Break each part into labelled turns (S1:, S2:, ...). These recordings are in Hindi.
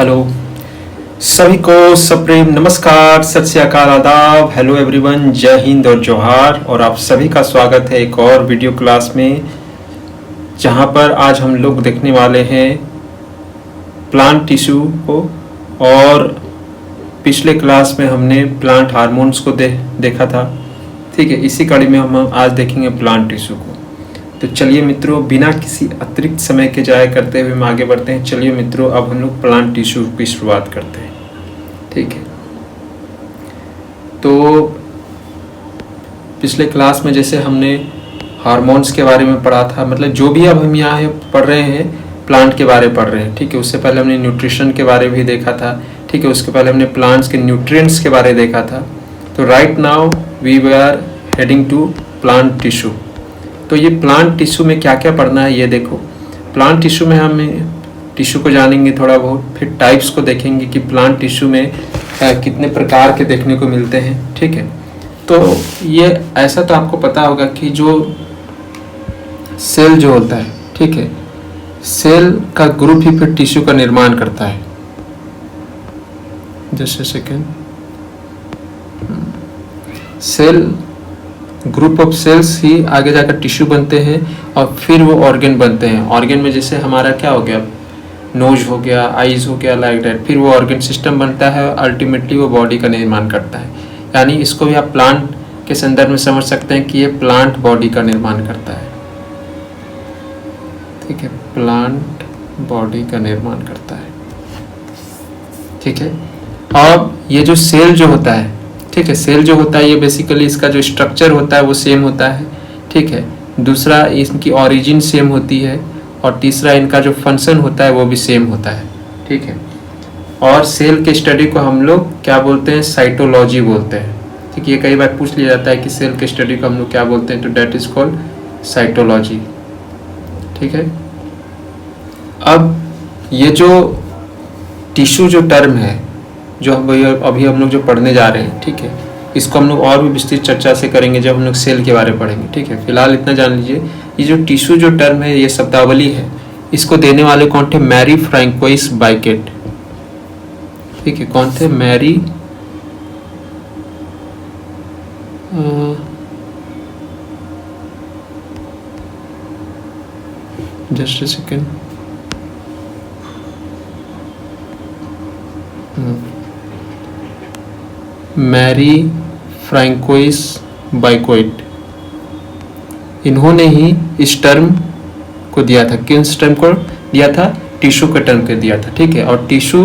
S1: हेलो सभी को सप्रेम नमस्कार, सत श्री अकाल, आदाब, हेलो एवरीवन, जय हिंद और जोहार। और आप सभी का स्वागत है एक और वीडियो क्लास में, जहां पर आज हम लोग देखने वाले हैं प्लांट टिश्यू को। और पिछले क्लास में हमने प्लांट हार्मोन्स को देखा था। ठीक है, इसी कड़ी में हम आज देखेंगे प्लांट टिश्यू को। तो चलिए मित्रों, बिना किसी अतिरिक्त समय के जाया करते हुए हम आगे बढ़ते हैं। चलिए मित्रों, अब हम लोग प्लांट टिश्यू की शुरुआत करते हैं। ठीक है, तो पिछले क्लास में जैसे हमने हार्मोन्स के बारे में पढ़ा था, मतलब जो भी अब हम यहाँ पढ़ रहे हैं प्लांट के बारे में पढ़ रहे हैं। ठीक है, उससे पहले हमने न्यूट्रिशन के बारे में भी देखा था। ठीक है, उसके पहले हमने प्लांट्स के न्यूट्रिएंट्स के बारे में देखा था। तो right now we are heading to plant tissue. तो ये प्लांट टिश्यू में क्या क्या पढ़ना है ये देखो। प्लांट टिश्यू में हम टिश्यू को जानेंगे थोड़ा बहुत, फिर टाइप्स को देखेंगे कि प्लांट टिश्यू में कितने प्रकार के देखने को मिलते हैं। ठीक है, तो ये ऐसा तो आपको पता होगा कि जो सेल जो होता है, ठीक है, सेल का ग्रुप ही फिर टिश्यू का निर्माण करता है। Just a second, cell group of cells ही आगे जाकर टिश्यू बनते हैं और फिर वो ऑर्गन बनते हैं। ऑर्गन में जैसे हमारा क्या हो गया, नोज हो गया, आईज हो गया, लाइक दैट, फिर वो ऑर्गन सिस्टम बनता है, अल्टीमेटली वो बॉडी का निर्माण करता है। यानी इसको भी आप प्लांट के संदर्भ में समझ सकते हैं कि ये प्लांट बॉडी का निर्माण करता है। ठीक है, प्लांट बॉडी का निर्माण करता है। ठीक है, अब ये जो सेल जो होता है, ठीक है, सेल जो होता है ये बेसिकली इसका जो स्ट्रक्चर होता है वो सेम होता है। ठीक है, दूसरा इनकी ओरिजिन सेम होती है, और तीसरा इनका जो फंक्शन होता है वो भी सेम होता है। ठीक है, और सेल के स्टडी को हम लोग क्या बोलते हैं, साइटोलॉजी बोलते हैं। ठीक है, ये कई बार पूछ लिया जाता है कि सेल के स्टडी को हम लोग क्या बोलते हैं, तो डेट इज कॉल्ड साइटोलॉजी। ठीक है, अब ये जो टिश्यू जो टर्म है जो अभी हम लोग जो पढ़ने जा रहे हैं, ठीक है, इसको हम लोग और भी विस्तृत चर्चा से करेंगे जब हम लोग सेल के बारे में पढ़ेंगे। ठीक है, फिलहाल इतना जान लीजिए, ये जो टिश्यू जो टर्म है, ये शब्दावली है, इसको देने वाले कौन थे, मैरी फ्रैंकोइस बाइकेट। ठीक है, कौन थे, Marie just a second, Marie Francois Bichat, इन्होंने ही इस टर्म को दिया था। किस टर्म को दिया था, टिश्यू के टर्म को दिया था। ठीक है, और टिश्यू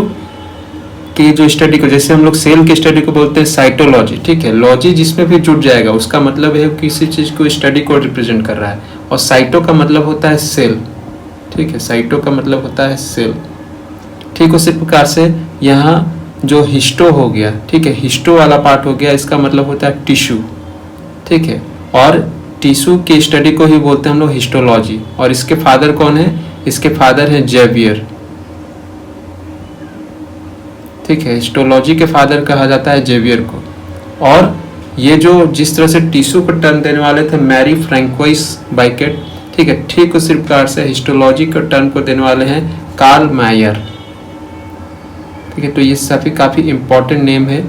S1: की जो स्टडी को, जैसे हम लोग सेल की स्टडी को बोलते हैं साइटोलॉजी। ठीक है, लॉजी जिसमें भी जुड़ जाएगा उसका मतलब है किसी चीज को स्टडी को रिप्रेजेंट कर रहा है। और साइटो का मतलब होता है सेल। ठीक है, साइटो का मतलब होता है सेल। ठीक उसी प्रकार से यहाँ जो हिस्टो हो गया, ठीक है, हिस्टो वाला पार्ट हो गया, इसका मतलब होता है टिश्यू। ठीक है, और टिश्यू की स्टडी को ही बोलते हैं हम लोग हिस्टोलॉजी। और इसके फादर कौन है, इसके फादर है जेवियर। ठीक है, हिस्टोलॉजी के फादर कहा जाता है जेवियर को। और ये जो जिस तरह से टिश्यू को टर्म देने वाले थे मैरी फ्रैंकोइस बाइकेट, ठीक है, ठीक उसी प्रकार से हिस्टोलॉजी के टर्म को देने वाले हैं कार्ल मायर। ठीक है, तो ये सभी काफ़ी इंपॉर्टेंट नेम है।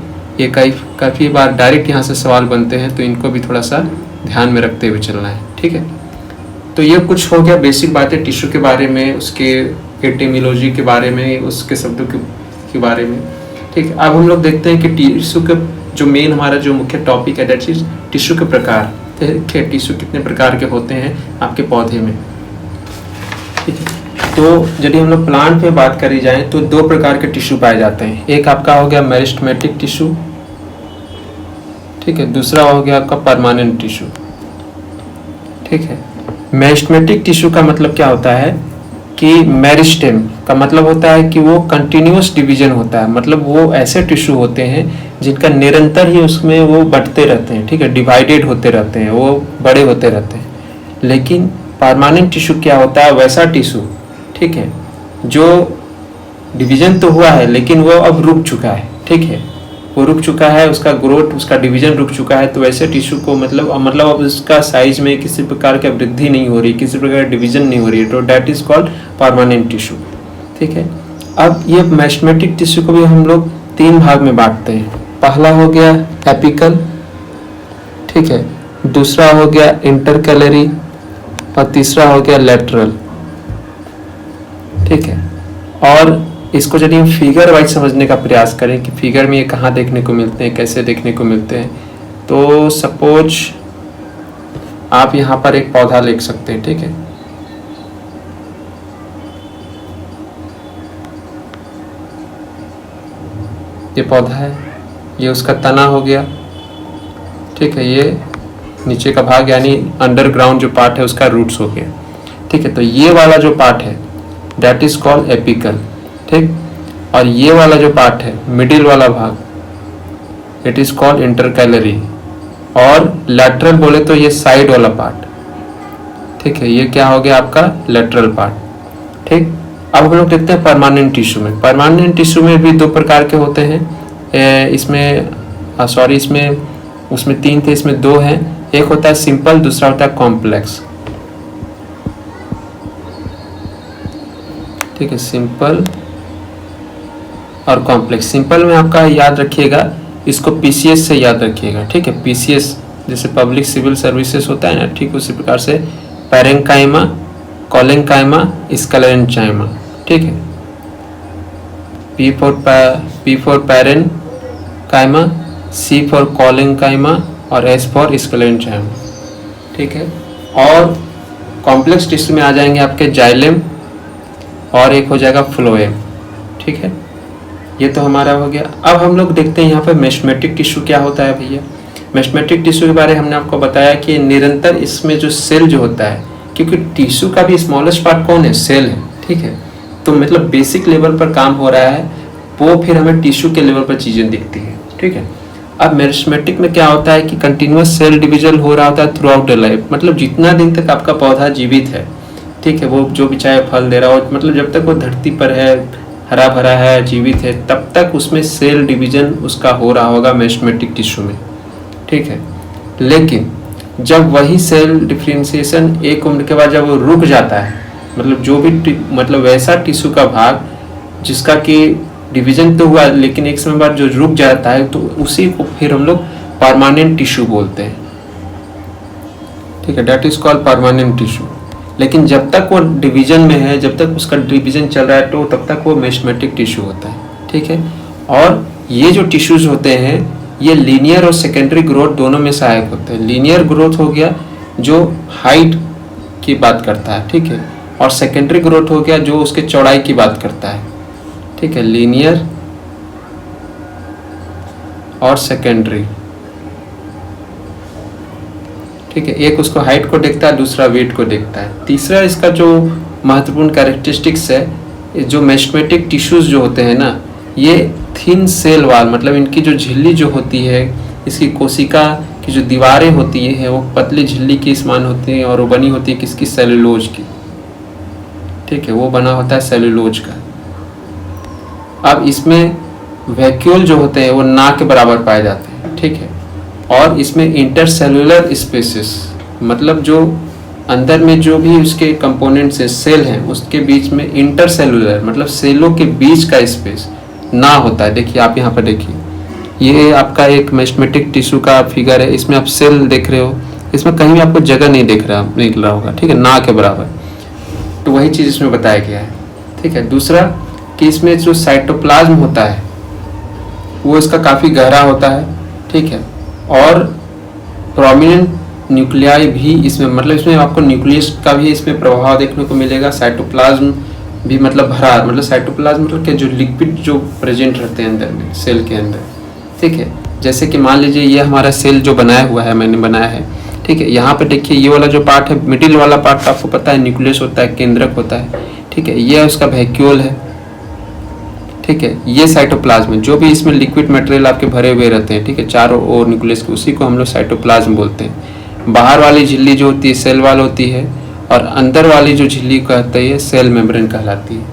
S1: ये काफ़ी बार डायरेक्ट यहाँ से सवाल बनते हैं, तो इनको भी थोड़ा सा ध्यान में रखते हुए चलना है। ठीक है, तो ये कुछ हो गया बेसिक बातें टिश्यू के बारे में, उसके एटिमोलॉजी के बारे में, उसके शब्दों के बारे में। ठीक है, अब हम लोग देखते हैं कि टिश्यू का जो मेन हमारा जो मुख्य टॉपिक है दैट इज टिश्यू के प्रकार। ठीक है, टिश्यू कितने प्रकार के होते हैं आपके पौधे में। ठीक है, तो यदि हम लोग प्लांट में बात करी जाए तो दो प्रकार के टिश्यू पाए जाते हैं। एक आपका हो गया मेरिस्टेमेटिक टिश्यू, ठीक है, दूसरा हो गया आपका परमानेंट टिश्यू। ठीक है, मेरिस्टेमेटिक टिश्यू का मतलब क्या होता है कि मेरिस्टेम का मतलब होता है कि वो कंटिन्यूअस डिवीजन होता है, मतलब वो ऐसे टिश्यू होते हैं जिनका निरंतर ही उसमें वो बढ़ते रहते हैं। ठीक है, डिवाइडेड होते रहते हैं, वो बड़े होते रहते हैं। लेकिन परमानेंट टिश्यू क्या होता है, वैसा टिश्यू, ठीक है, जो डिवीजन तो हुआ है लेकिन वो अब रुक चुका है। ठीक है, वो रुक चुका है, उसका ग्रोथ, उसका डिवीजन रुक चुका है। तो वैसे टिश्यू को मतलब अब उसका साइज में किसी प्रकार की वृद्धि नहीं हो रही, किसी प्रकार की डिवीजन नहीं हो रही है, तो that is called permanent tissue. ठीक है, अब ये मेस्मेटिक टिश्यू को भी हम लोग 3 भाग में बांटते हैं। पहला हो गया एपिकल, ठीक है, दूसरा हो गया इंटरकैलरी और तीसरा हो गया लेटरल, ठीक है। और इसको यदि हम फिगर वाइज समझने का प्रयास करें कि फिगर में ये कहाँ देखने को मिलते हैं, कैसे देखने को मिलते हैं, तो सपोज आप यहाँ पर एक पौधा लिख सकते हैं, ठीक है। ये पौधा है, ये उसका तना हो गया, ठीक है। ये नीचे का भाग यानी अंडरग्राउंड जो पार्ट है उसका रूट्स हो गया, ठीक है। तो ये वाला जो पार्ट है दैट इज कॉल्ड एपिकल, ठीक। और ये वाला जो पार्ट है मिडिल वाला भाग इट इज कॉल्ड इंटरकैलरी, और लैटरल बोले तो ये साइड वाला पार्ट, ठीक है, ये क्या हो गया आपका लेटरल पार्ट, ठीक। अब हम लोग देखते हैं परमानेंट टिश्यू में। परमानेंट टिश्यू में भी 2 प्रकार के होते हैं, इसमें इसमें उसमें 3 थे, इसमें 2 हैं। एक होता है सिंपल, दूसरा होता है कॉम्प्लेक्स, ठीक है, सिंपल और कॉम्प्लेक्स। सिंपल में आपका याद रखिएगा, इसको पीसीएस से याद रखिएगा, ठीक है। पीसीएस जैसे पब्लिक सिविल सर्विसेज होता है ना, ठीक उसी प्रकार से पैरेंकाइमा, कोलेंकाइमा, स्क्लेरेंचाइमा, ठीक है। P for parenchyma, C for collenchyma और एस फॉर स्क्लेरेंचाइमा, ठीक है। और कॉम्प्लेक्स टिश्यू में आ जाएंगे आपके जाइलम और एक हो जाएगा फ्लोएम, ठीक है। ये तो हमारा हो गया। अब हम लोग देखते हैं यहाँ पे मेस्मेटिक टिश्यू क्या होता है भैया। मेस्मेटिक टिश्यू के बारे में हमने आपको बताया कि निरंतर इसमें जो सेल जो होता है, क्योंकि टिश्यू का भी स्मॉलेस्ट पार्ट कौन है, सेल है, ठीक है। तो मतलब बेसिक लेवल पर काम हो रहा है, वो फिर हमें टिश्यू के लेवल पर चीजें दिखती है, ठीक है। अब मेस्मेटिक में क्या होता है कि कंटिन्यूअस सेल डिवीजन हो रहा होता है थ्रू आउट द लाइफ, मतलब जितना दिन तक आपका पौधा जीवित है, ठीक है, वो जो भी चाहे फल दे रहा हो, मतलब जब तक वो धरती पर है, हरा भरा है, जीवित है, तब तक उसमें सेल डिवीजन उसका हो रहा होगा मेस्मेटिक टिश्यू में, ठीक है। लेकिन जब वही सेल डिफरेंशिएशन एक उम्र के बाद जब वो रुक जाता है, मतलब जो भी मतलब वैसा टिश्यू का भाग जिसका कि डिवीजन तो हुआ लेकिन एक समय बाद जो रुक जाता है, तो उसी को फिर हम लोग परमानेंट टिश्यू बोलते हैं, ठीक है, that is called permanent tissue. लेकिन जब तक वो डिवीजन में है, जब तक उसका डिवीजन चल रहा है, तो तब तक वो मेस्मेटिक टिश्यू होता है, ठीक है। और ये जो टिश्यूज होते हैं ये लीनियर और सेकेंडरी ग्रोथ दोनों में सहायक होते हैं। लीनियर ग्रोथ हो गया जो हाइट की बात करता है, ठीक है, और सेकेंडरी ग्रोथ हो गया जो उसके चौड़ाई की बात करता है, ठीक है, लीनियर और सेकेंडरी, ठीक है। एक उसको हाइट को देखता है, दूसरा वेट को देखता है। तीसरा इसका जो महत्वपूर्ण कैरेक्टरिस्टिक्स है, जो मेस्मेटिक टिश्यूज जो होते हैं ना, ये थिन सेल वाल, मतलब इनकी जो झिल्ली जो होती है, इसकी कोशिका की जो दीवारें होती है वो पतली झिल्ली की समान होती है, और वो बनी होती है किसकी, सेलुलोज की, ठीक है, वो बना होता है सेलुलोज का। अब इसमें वैक्यूल जो होते हैं वो ना के बराबर पाए जाते हैं, ठीक है। और इसमें इंटरसेलुलर स्पेसेस, मतलब जो अंदर में जो भी उसके कंपोनेंट्स है, सेल हैं, उसके बीच में इंटरसेलुलर मतलब सेलों के बीच का स्पेस ना होता है। देखिए आप यहाँ पर देखिए, ये आपका एक मेस्मेटिक टिश्यू का फिगर है, इसमें आप सेल देख रहे हो, इसमें कहीं भी आपको जगह नहीं दिख रहा होगा, ठीक है, ना के बराबर। तो वही चीज़ इसमें बताया गया है, ठीक है। दूसरा कि इसमें जो साइटोप्लाज्म होता है वो इसका काफ़ी गहरा होता है, ठीक है, और प्रोमिनेंट न्यूक्लियाई भी इसमें, मतलब इसमें आपको न्यूक्लियस का भी इसमें प्रभाव देखने को मिलेगा। साइटोप्लाज्म भी मतलब भरा, मतलब साइटोप्लाज्म मतलब कि जो लिक्विड जो प्रेजेंट रहते हैं अंदर में, सेल के अंदर, ठीक है। जैसे कि मान लीजिए ये हमारा सेल जो बनाया हुआ है, मैंने बनाया है, ठीक है। यहाँ पे देखिए ये वाला जो पार्ट है, मिडिल वाला पार्ट आपको पता है न्यूक्लियस होता है, केंद्रक होता है, ठीक है। ये उसका वैक्यूल है, ठीक है। ये साइटोप्लाज्म, जो भी इसमें लिक्विड मटेरियल आपके भरे हुए रहते हैं, ठीक है, चारों ओर न्यूक्लियस के, उसी को हम लोग साइटोप्लाज्म बोलते हैं। बाहर वाली झिल्ली जो होती है सेल वाल होती है, और अंदर वाली जो झिल्ली कहते हैं सेल मेम्ब्रेन कहलाती है,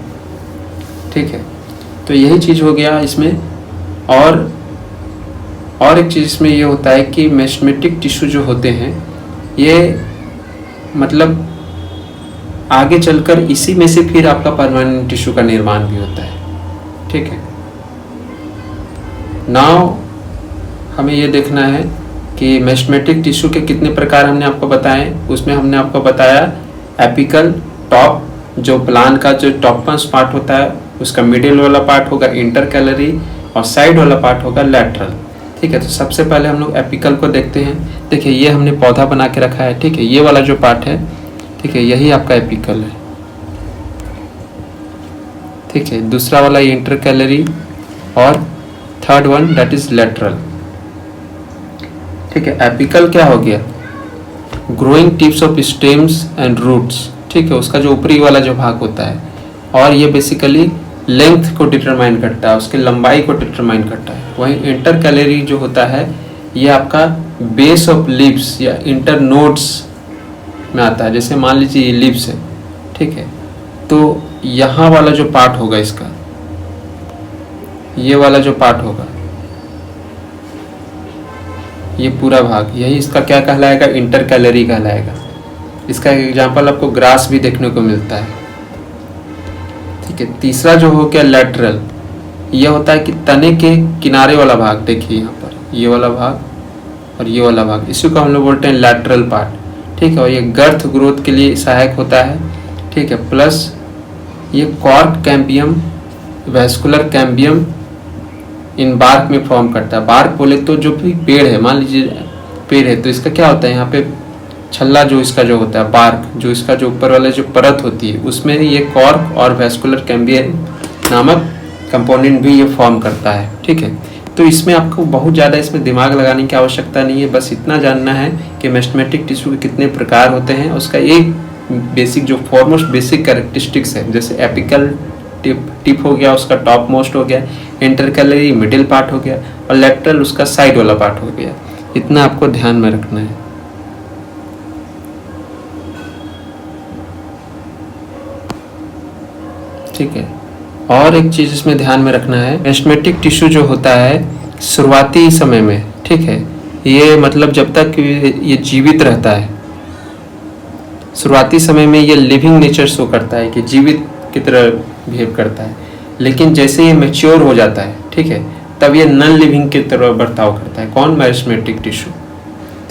S1: ठीक है। तो यही चीज़ हो गया इसमें। और एक चीज़ इसमें ये होता है कि मेस्मेटिक टिश्यू जो होते हैं ये मतलब आगे चलकर इसी में से फिर आपका परमानेंट टिश्यू का निर्माण भी होता है, ठीक है। नाउ हमें ये देखना है कि मेस्टेमेटिक टिश्यू के कितने प्रकार हमने आपको बताए। उसमें हमने आपको बताया एपिकल, टॉप जो प्लांट का जो टॉप मोस्ट पार्ट होता है उसका मिडिल वाला पार्ट होगा इंटरकैलरी और साइड वाला पार्ट होगा लैटरल। ठीक है, तो सबसे पहले हम लोग एपिकल को देखते हैं। देखिए ये हमने पौधा बना के रखा है, ठीक है, ये वाला जो पार्ट है, ठीक है, यही आपका एपिकल है। ठीक है, दूसरा वाला ये इंटरकैलरी और third one that is lateral. ठीक है, एपिकल क्या हो गया, growing tips of stems and roots. ठीक है, उसका जो ऊपरी वाला जो भाग होता है, और ये बेसिकली लेंथ को डिटरमाइन करता है, उसकी लंबाई को डिटरमाइन करता है। वहीं इंटरकैलरी जो होता है ये आपका बेस ऑफ लिप्स या इंटर नोड्स में आता है। जैसे मान लीजिए ये लिप्स है, ठीक है, तो यहाँ वाला जो पार्ट होगा इसका, ये वाला जो पार्ट होगा, ये पूरा भाग, यही इसका क्या कहलाएगा, इंटरकैलरी कहलाएगा। इसका एग्जांपल आपको ग्रास भी देखने को मिलता है। ठीक है, तीसरा जो हो गया लैटरल, ये होता है कि तने के किनारे वाला भाग, देखिए यहाँ पर ये वाला भाग और ये वाला भाग, इसी को हम लोग बोलते हैं लैटरल पार्ट। ठीक है, और ये गर्थ ग्रोथ के लिए सहायक होता है। ठीक है, प्लस ये कॉर्क कैम्बियम, वैस्कुलर कैम्बियम इन बार्क में फॉर्म करता है। बार्क बोले तो जो भी पेड़ है, मान लीजिए पेड़ है तो इसका क्या होता है, यहाँ पे छल्ला जो इसका जो होता है, बार्क जो इसका जो ऊपर वाला जो परत होती है उसमें ये कॉर्क और वैस्कुलर कैम्बियम नामक कंपोनेंट भी ये फॉर्म करता है। ठीक है, तो इसमें आपको बहुत ज़्यादा इसमें दिमाग लगाने की आवश्यकता नहीं है, बस इतना जानना है कि मेस्टेमेटिक टिश्यू के कितने प्रकार होते हैं। उसका एक बेसिक जो फॉरमोस्ट बेसिक कैरेक्टरिस्टिक्स है, जैसे एपिकल टिप हो गया, उसका टॉप मोस्ट हो गया, इंटरकैलरी मिडिल पार्ट हो गया और लैटरल उसका साइड वाला पार्ट हो गया। इतना आपको ध्यान में रखना है। ठीक है, और एक चीज इसमें ध्यान में रखना है, मेस्टेमेटिक टिश्यू जो होता है शुरुआती समय में, ठीक है, ये मतलब जब तक ये जीवित रहता है, शुरुआती समय में ये लिविंग नेचर शो करता है कि जीवित की तरह बिहेव करता है। लेकिन जैसे ये मैच्योर हो जाता है, ठीक है, तब ये नॉन लिविंग की तरह बर्ताव करता है। कौन, मेस्टेमेटिक टिश्यू।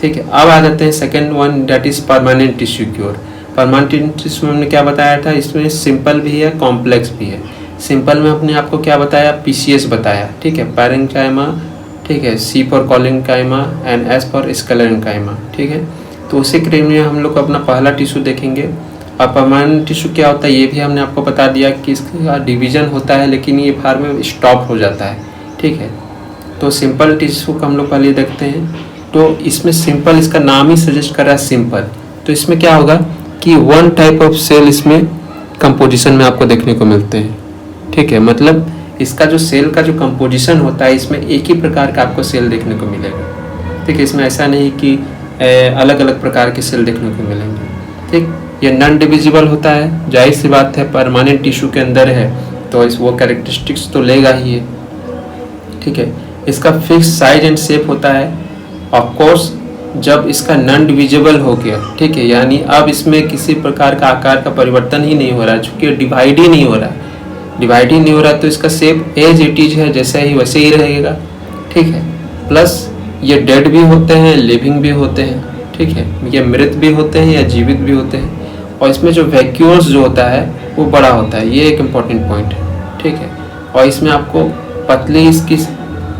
S1: ठीक है, अब आ जाते हैं second one that is permanent tissue cure. Permanent tissue में हमने क्या बताया था, इसमें सिंपल भी है कॉम्प्लेक्स भी है। सिंपल में अपने आपको क्या बताया, पीसीएस बताया। ठीक है, पैरेन्काइमा, ठीक है, C for collenchyma and S for sclerenchyma. ठीक है, तो उसी क्रम में हम लोग अपना पहला टिश्यू देखेंगे। और परमानेंट टिश्यू क्या होता है ये भी हमने आपको बता दिया कि इसका डिवीजन होता है, लेकिन ये भार में स्टॉप हो जाता है। ठीक है, तो सिंपल टिश्यू को हम लोग पहले देखते हैं। तो इसमें सिंपल, इसका नाम ही सजेस्ट कर रहा है सिंपल। तो इसमें क्या होगा कि वन टाइप ऑफ सेल इसमें कंपोजिशन में आपको देखने को मिलते हैं। ठीक है, मतलब इसका जो सेल का जो कंपोजिशन होता है इसमें एक ही प्रकार का आपको सेल देखने को मिलेगा। ठीक है, इसमें ऐसा नहीं कि अलग अलग प्रकार के सेल देखने को मिलेंगे। ठीक, ये नॉन डिविजिबल होता है, जाहिर सी बात है परमानेंट टिश्यू के अंदर है तो इस वो कैरेक्टरिस्टिक्स तो लेगा ही है। ठीक है, इसका फिक्स साइज एंड शेप होता है। ऑफ कोर्स जब इसका नॉन डिविजिबल हो गया, ठीक है, यानी अब इसमें किसी प्रकार का आकार का परिवर्तन ही नहीं हो रहा है, चूंकि डिवाइड ही नहीं हो रहा है, डिवाइड ही नहीं हो रहा तो इसका शेप एज इट इज है, जैसे ही वैसे ही रहेगा। ठीक है, प्लस ये डेड भी होते हैं, लिविंग भी होते हैं। ठीक है, ये मृत भी होते हैं या जीवित भी होते हैं। और इसमें जो वैक्यूल्स जो होता है वो बड़ा होता है, ये एक इम्पॉर्टेंट पॉइंट है। ठीक है, और इसमें आपको पतली इसकी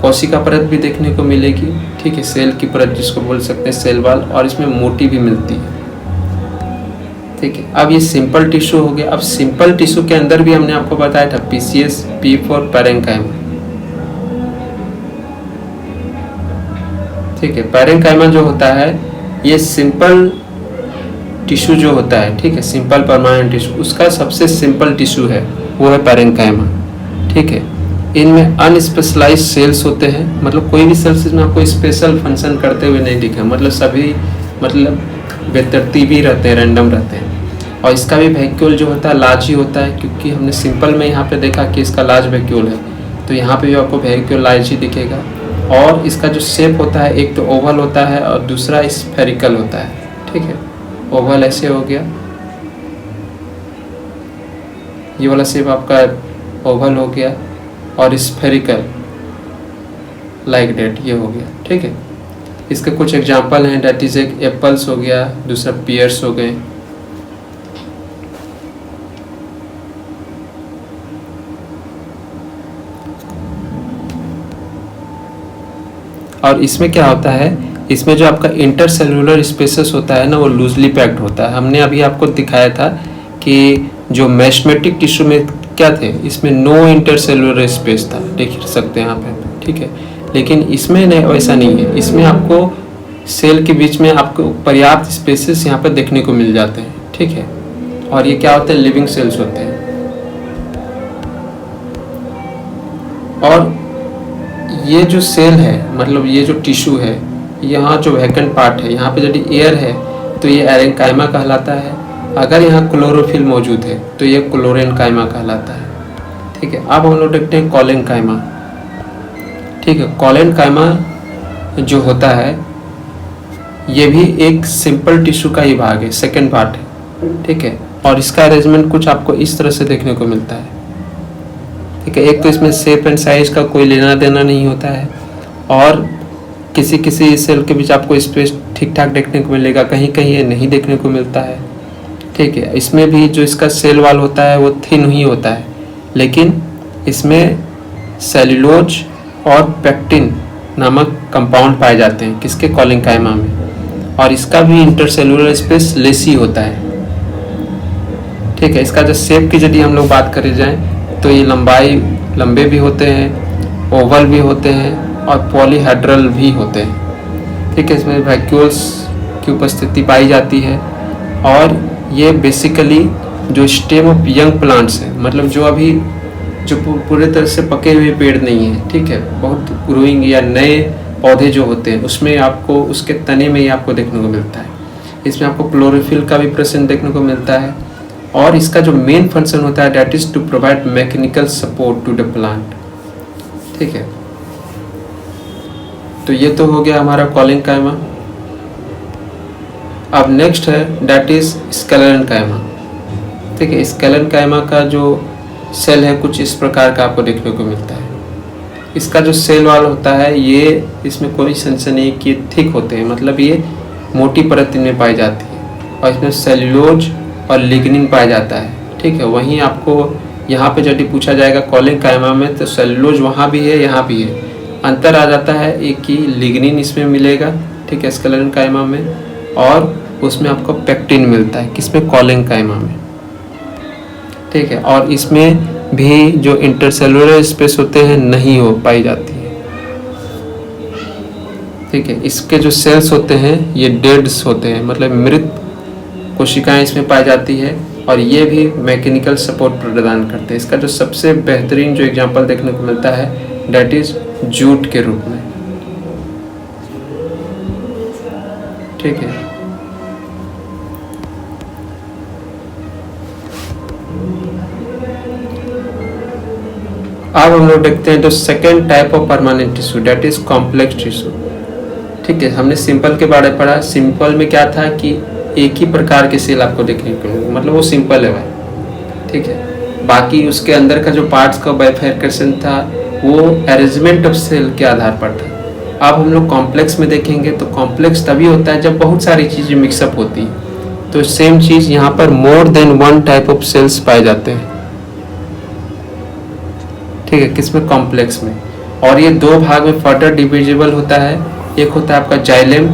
S1: कोशिका परत भी देखने को मिलेगी। ठीक है, सेल की परत जिसको बोल सकते हैं सेल वाल, और इसमें मोटी भी मिलती है। ठीक है, अब ये सिंपल टिश्यू हो गया। अब सिंपल टिश्यू के अंदर भी हमने आपको बताया था पीसीएस, पी फॉर पैरेन्काइमा। ठीक है, पैरेन्काइमा जो होता है ये सिंपल टिश्यू जो होता है, ठीक है, सिंपल परमानेंट टिश्यू, उसका सबसे सिंपल टिश्यू है वो है पैरेन्काइमा। ठीक है, इनमें अनस्पेशलाइज्ड सेल्स होते हैं, मतलब कोई भी सेल्स इसमें आपको स्पेशल फंक्शन करते हुए नहीं दिखे, मतलब सभी मतलब बेतरतीबी रहते हैं, रैंडम रहते हैं। और इसका भी वैक्यूल जो होता है लार्ज ही होता है, क्योंकि हमने सिंपल में यहाँ पे देखा कि इसका लार्ज वैक्यूल है, तो यहाँ पे भी आपको वैक्यूल लार्ज ही दिखेगा। और इसका जो शेप होता है एक तो ओवल होता है और दूसरा स्फेरिकल होता है। ठीक है, ओवल ऐसे हो गया, ये वाला शेप आपका ओवल हो गया, और स्फेरिकल लाइक डेट, ये हो गया। ठीक है, इसके कुछ एग्जाम्पल हैं, डेट इज एक एप्पल्स हो गया, दूसरा पियर्स हो गए। और इसमें क्या होता है, इसमें जो आपका इंटरसेलुलर स्पेसेस होता है ना, वो लूजली पैक्ड होता है। हमने अभी आपको दिखाया था कि जो मैस्मेटिक टिश्यू में क्या थे, इसमें नो इंटरसेलुलर स्पेस था, देख सकते हैं यहाँ पे। ठीक है, लेकिन इसमें नहीं, वैसा नहीं है। इसमें आपको सेल के बीच में आपको पर्याप्त स्पेसेस यहाँ पर देखने को मिल जाते हैं। ठीक है, और ये क्या होते हैं, लिविंग सेल्स होते हैं। और ये जो सेल है, मतलब ये जो टिश्यू है, यहाँ जो वैकेंट पार्ट है, यहाँ पे यदि एयर है तो ये एरेंकाइमा कहलाता है। अगर यहाँ क्लोरोफिल मौजूद है तो ये क्लोरेनकाइमा कहलाता है। ठीक है, अब हम लोग देखते हैं कॉलेनकाइमा। ठीक है, कॉलेनकाइमा जो होता है ये भी एक सिंपल टिश्यू का ही भाग है, सेकेंड पार्ट है। ठीक है, और इसका अरेंजमेंट कुछ आपको इस तरह से देखने को मिलता है। ठीक है, एक तो इसमें शेप एंड साइज का कोई लेना देना नहीं होता है, और किसी किसी सेल के बीच आपको स्पेस ठीक ठाक देखने को मिलेगा, कहीं कहीं ये नहीं देखने को मिलता है। ठीक है, इसमें भी जो इसका सेल वाल होता है वो थिन ही होता है, लेकिन इसमें सेल्यूलोज और पेक्टिन नामक कंपाउंड पाए जाते हैं, किसके, कॉलेनकाइमा में। और इसका भी इंटरसेलुलर स्पेस लेस ही होता है। ठीक है, इसका जो शेप की यदि हम लोग बात करें जाए तो ये लंबे भी होते हैं, ओवल भी होते हैं, और पॉलीहेड्रल भी होते हैं। ठीक है, इसमें वैक्यूल्स की उपस्थिति पाई जाती है। और ये बेसिकली जो स्टेम ऑफ यंग प्लांट्स है, मतलब जो अभी जो पूरे तरह से पके हुए पेड़ नहीं है, ठीक है, बहुत ग्रोइंग या नए पौधे जो होते हैं, उसमें आपको उसके तने में ही आपको देखने को मिलता है। इसमें आपको क्लोरोफिल का भी प्रेजेंट देखने को मिलता है। और इसका जो मेन फंक्शन होता है that is to provide mechanical support to the plant. ठीक है, तो ये तो हो गया हमारा कॉलेनकाइमा। अब नेक्स्ट है दैट इज स्क्लेरेनकाइमा। ठीक है, स्क्लेरेनकाइमा का जो सेल है कुछ इस प्रकार का आपको देखने को मिलता है। इसका जो सेल वाल होता है, ये इसमें कोई सेंस नहीं कि थिक होते हैं, मतलब ये मोटी परत इनमें पाई जाती है, और इसमें सेल्यूलोज और लिग्निन पाया जाता है। ठीक है, वहीं आपको यहाँ पे यदि पूछा जाएगा कॉलेनकाइमा में, तो सेल्यूलोज वहाँ भी है, यहाँ भी है। अंतर आ जाता है एक कि लिग्निन इसमें मिलेगा, ठीक है, स्क्लेरेनकाइमा में, और उसमें आपको पेक्टिन मिलता है, किसमें, कॉलेनकाइमा में। ठीक है, और इसमें भी जो इंटरसेलुलर स्पेस होते हैं नहीं हो पाई जाती है। ठीक है, इसके जो सेल्स होते हैं ये डेड्स होते हैं, मतलब मृत कोशिकाएं इसमें पाई जाती है, और ये भी मैकेनिकल सपोर्ट प्रदान करते हैं। इसका जो सबसे बेहतरीन जो एग्जांपल देखने को मिलता है दैट इज जूट के रूप में। ठीक है, अब हम लोग देखते हैं जो second type of permanent tissue that is complex tissue. ठीक है, हमने सिंपल के बारे में पढ़ा। सिंपल में क्या था कि एक ही प्रकार के सेल आपको देखने को मिलेगा, मतलब वो सिंपल है भाई। ठीक है, बाकी उसके अंदर का जो पार्ट्स का बाइफरकेशन था वो अरेंजमेंट ऑफ सेल के आधार पर था। अब हम लोग कॉम्प्लेक्स में देखेंगे तो कॉम्प्लेक्स तभी होता है जब बहुत सारी चीज़ें मिक्सअप होती हैं। तो सेम चीज़ यहाँ पर more than one type of cells पाए जाते हैं। ठीक है, किसमें, कॉम्प्लेक्स में। और ये दो भाग में फर्दर डिविजिबल होता है। एक होता है आपका जाइलेम,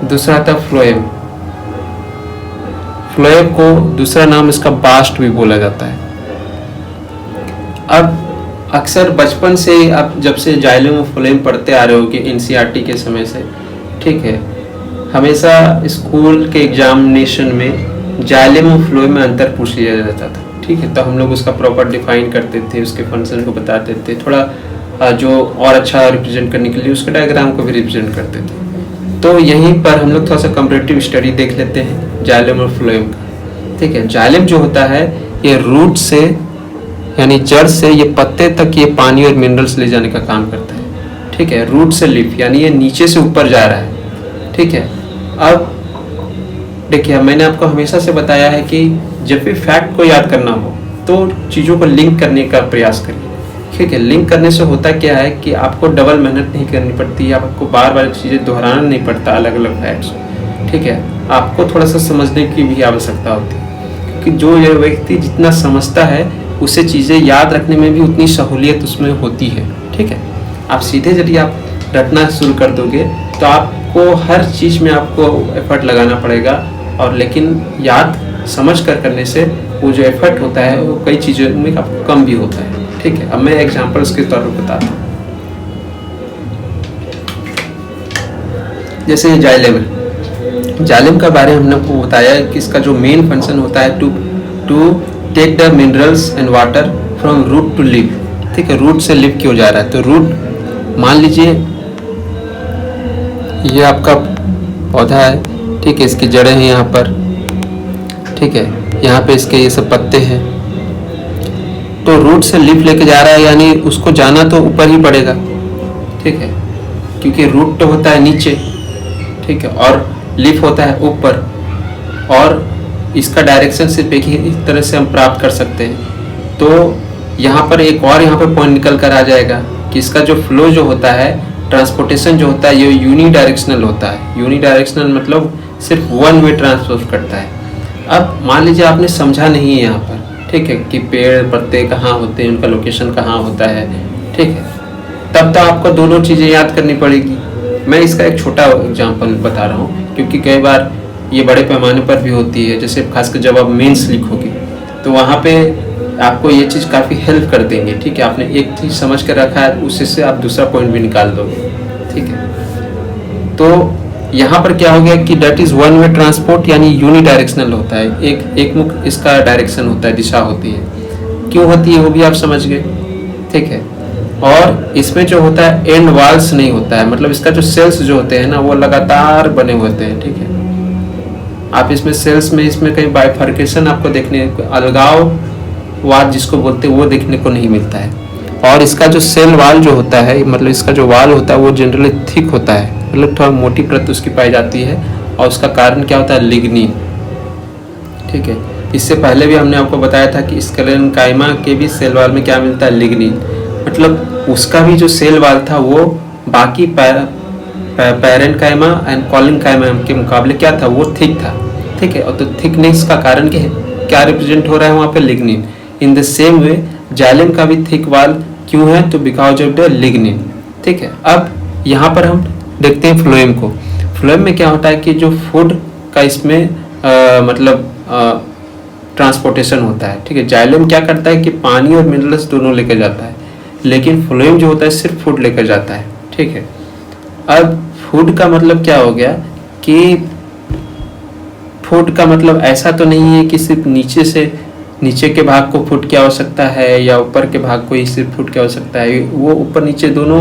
S1: दूसरा आता है फ्लोएम। फ्लोएम को दूसरा नाम इसका बास्ट भी बोला जाता है। अब अक्सर बचपन से आप जब से जाइलेम और फ्लोएम पढ़ते आ रहे हो कि एनसीईआरटी के समय से, ठीक है, हमेशा स्कूल के एग्जामिनेशन में जाइलेम और फ्लोएम में अंतर पूछ लिया जाता था। ठीक है, तो हम लोग उसका प्रॉपर डिफाइन करते थे, उसके फंक्शन को बताते थे, थोड़ा जो और अच्छा रिप्रेजेंट करने के लिए उसके डायग्राम को भी रिप्रेजेंट करते थे। तो यहीं पर हम लोग थोड़ा सा कंपैरेटिव स्टडी देख लेते हैं जाइलेम और फ्लोएम का। ठीक है, जाइलेम जो होता है ये रूट से यानी जड़ से ये पत्ते तक ये पानी और मिनरल्स ले जाने का काम करता है। ठीक है, रूट से लीफ यानी ये नीचे से ऊपर जा रहा है। ठीक है, अब देखिए मैंने आपको हमेशा से बताया है कि जब भी फैक्ट को याद करना हो तो चीज़ों को लिंक करने का प्रयास करिए। ठीक है, लिंक करने से होता क्या है कि आपको डबल मेहनत नहीं करनी पड़ती, आपको बार बार चीज़ें दोहराना नहीं पड़ता अलग अलग फैक्ट्स। ठीक है, आपको थोड़ा सा समझने की भी आवश्यकता होती है, क्योंकि जो ये व्यक्ति जितना समझता है उसे चीज़ें याद रखने में भी उतनी सहूलियत उसमें होती है। ठीक है, आप सीधे यदि आप रटना शुरू कर दोगे तो आपको हर चीज़ में आपको एफर्ट लगाना पड़ेगा, और लेकिन याद समझ कर करने से वो जो एफर्ट होता है वो कई चीज़ों में आपको कम भी होता है। ठीक है, अब मैं एग्जांपल्स के तौर पर बताता हूँ। जैसे जाइलम का बारे में हमने आपको बताया कि इसका जो मेन फंक्शन होता है to take the minerals and water from root to leaf. ठीक है, रूट से लीफ क्यों जा रहा है, तो रूट मान लीजिए ये आपका पौधा है। ठीक है, इसकी जड़ें हैं यहाँ पर। ठीक है, यहाँ पे इसके ये सब पत्ते हैं, तो रूट से लीफ लेके जा रहा है, यानी उसको जाना तो ऊपर ही पड़ेगा। ठीक है, क्योंकि रूट तो होता है नीचे, ठीक है, और लीफ होता है ऊपर, और इसका डायरेक्शन सिर्फ एक ही तरह से हम प्राप्त कर सकते हैं। तो यहाँ पर एक और यहाँ पर पॉइंट निकल कर आ जाएगा कि इसका जो फ्लो जो होता है, ट्रांसपोर्टेशन जो होता है, ये यूनी डायरेक्शनल होता है। यूनी डायरेक्शनल मतलब सिर्फ वन वे ट्रांसपोर्ट करता है। अब मान लीजिए आपने समझा नहीं है यहाँ पर, ठीक है, कि पेड़ पत्ते कहाँ होते हैं, उनका लोकेशन कहाँ होता है। ठीक है, तब तो आपको दोनों चीज़ें याद करनी पड़ेगी। मैं इसका एक छोटा एग्जांपल बता रहा हूँ, क्योंकि कई बार ये बड़े पैमाने पर भी होती है। जैसे खासकर जब आप मेंस लिख होगी तो वहाँ पे आपको ये चीज़ काफ़ी हेल्प कर देंगे। ठीक है, आपने एक चीज़ समझ कर रखा है, उससे से आप दूसरा पॉइंट भी निकाल दोगे। ठीक है, तो यहाँ पर क्या हो गया कि that is one way transport, यानी यूनी डायरेक्शनल होता है। एक मुख इसका डायरेक्शन होता है, दिशा होती है। क्यों होती है वो भी आप समझ गए। ठीक है, और इसमें जो होता है एंड वाल्स नहीं होता है, मतलब इसका जो सेल्स जो होते हैं ना वो लगातार बने होते हैं। ठीक है, आप इसमें सेल्स में इसमें कहीं बाइफर्केशन आपको देखने, अलगाववाद जिसको बोलते हैं वो देखने को नहीं मिलता है। और इसका जो सेल वाल जो होता है, मतलब इसका जो वाल होता है वो जनरली थिक होता है, मतलब थोड़ा मोटी परत उसकी पाई जाती है, और उसका कारण क्या होता है, लिग्निन। ठीक है, इससे पहले भी हमने आपको बताया था कि स्क्लेरेन्काइमा के भी सेल वाल में क्या मिलता है, लिग्निन। मतलब उसका भी जो सेल वाल था वो बाकी पैरेन्काइमा एंड कॉलिन्काइमा के मुकाबले क्या था, वो थिक था। ठीक है, और तो थिकनेस का कारण क्या रिप्रेजेंट हो रहा है वहाँ पे, lignin. In the same way xylem का भी थिक वाल क्यों है, तो बिकॉज ऑफ द लिग्निन। ठीक है, अब यहाँ पर हम देखते हैं फ्लोएम को। फ्लोएम में क्या होता है कि जो फूड का इसमें मतलब ट्रांसपोर्टेशन होता है। ठीक है, जाइलम क्या करता है कि पानी और मिनरल्स दोनों लेकर जाता है, लेकिन फ्लोएम जो होता है सिर्फ फूड लेकर जाता है। ठीक है, अब फूड का मतलब क्या हो गया कि फूड का मतलब ऐसा तो नहीं है कि सिर्फ नीचे के भाग को फूड की आवश्यकता है, या ऊपर के भाग को ही सिर्फ फूड की आवश्यकता है। वो ऊपर नीचे दोनों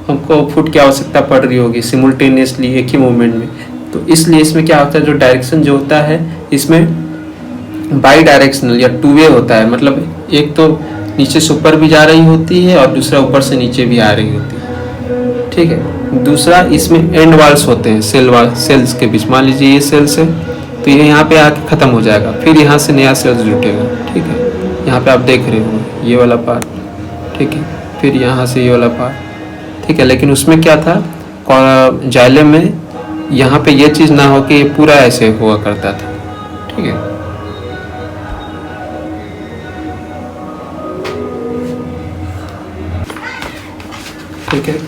S1: हमको फूड की आवश्यकता पड़ रही होगी सिमुल्टेनियसली, एक ही मूवमेंट में। तो इसलिए इसमें क्या होता है, जो डायरेक्शन जो होता है इसमें बाई डायरेक्शनल या टू वे होता है। मतलब एक तो नीचे से ऊपर भी जा रही होती है, और दूसरा ऊपर से नीचे भी आ रही होती है। ठीक है, दूसरा इसमें एंड वाल्स होते हैं, सेल्स के बीच। मान लीजिए ये सेल्स है, तो ये यहाँ पे आके ख़त्म हो जाएगा, फिर यहाँ से नया सेल्स जुटेगा। ठीक है, यहाँ पे आप देख रहे हो ये वाला पार्ट। ठीक है, फिर यहाँ से ये वाला पार्ट। ठीक है, लेकिन उसमें क्या था, जाइलम में यहाँ पे ये चीज़ ना हो कि ये पूरा ऐसे हुआ करता था। ठीक है, ठीक है,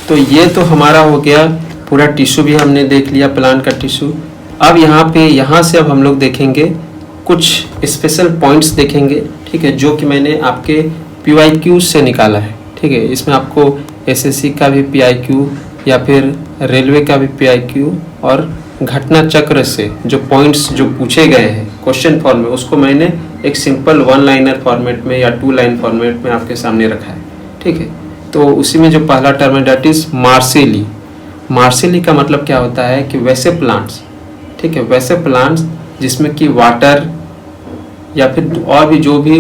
S1: तो ये तो हमारा हो गया पूरा टिश्यू भी हमने देख लिया, प्लांट का टिश्यू। अब यहाँ से अब हम लोग देखेंगे कुछ स्पेशल पॉइंट्स देखेंगे। ठीक है, जो कि मैंने आपके PYQ से निकाला है। ठीक है, इसमें आपको SSC का भी PIQ या फिर रेलवे का भी PIQ और घटना चक्र से जो पॉइंट्स जो पूछे गए हैं क्वेश्चन फॉर्म में, उसको मैंने एक सिंपल 1 लाइनर फॉर्मेट में या 2 लाइन फॉर्मेट में आपके सामने रखा है। ठीक है, तो उसी में जो पहला टर्म है डेट इज मार्सेली। मार्सेली का मतलब क्या होता है कि वैसे प्लांट्स, ठीक है, वैसे प्लांट्स जिसमें कि वाटर या फिर और भी जो भी